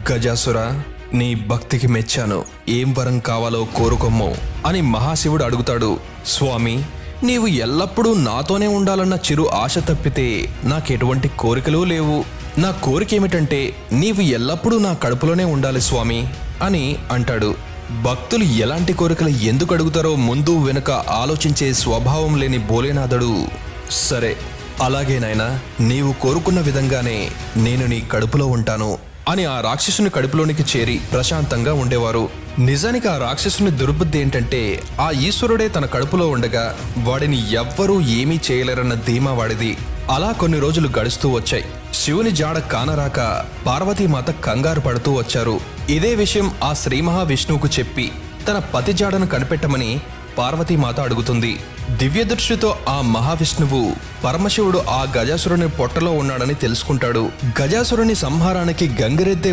గజాసురా, నీ భక్తికి మెచ్చాను. ఏం వరం కావాలో కోరుకొమ్ము అని మహాశివుడు అడుగుతాడు. స్వామి, నీవు ఎల్లప్పుడూ నాతోనే ఉండాలన్న చిరు ఆశ తప్పితే నాకెటువంటి కోరికలు లేవు. నా కోరిక ఏమిటంటే నీవు ఎల్లప్పుడూ నా కడుపులోనే ఉండాలి స్వామి అని అంటాడు. భక్తులు ఎలాంటి కోరికలు ఎందుకు అడుగుతారో ముందు వెనుక ఆలోచించే స్వభావం లేని భోలేనాథుడు, సరే అలాగే నాయనా, నీవు కోరుకున్న విధంగానే నేను నీ కడుపులో ఉంటాను అని ఆ రాక్షసుని కడుపులోనికి చేరి ప్రశాంతంగా ఉండేవారు. నిజానికి ఆ రాక్షసుని దుర్బుద్ధి ఏంటంటే ఆ ఈశ్వరుడే తన కడుపులో ఉండగా వాడిని ఎవ్వరూ ఏమీ చేయలేరన్న ధీమా వాడిది. అలా కొన్ని రోజులు గడుస్తూ వచ్చాయి. శివుని జాడ కానరాక పార్వతీమాత కంగారు పడుతూ వచ్చారు. ఇదే విషయం ఆ శ్రీ మహావిష్ణువుకు చెప్పి తన పతి జాడను కనిపెట్టమని పార్వతీమాత అడుగుతుంది. దివ్య దృష్టితో ఆ మహావిష్ణువు పరమశివుడు ఆ గజాసురుని పొట్టలో ఉన్నాడని తెలుసుకుంటాడు. గజాసురుని సంహారానికి గంగిరెద్దే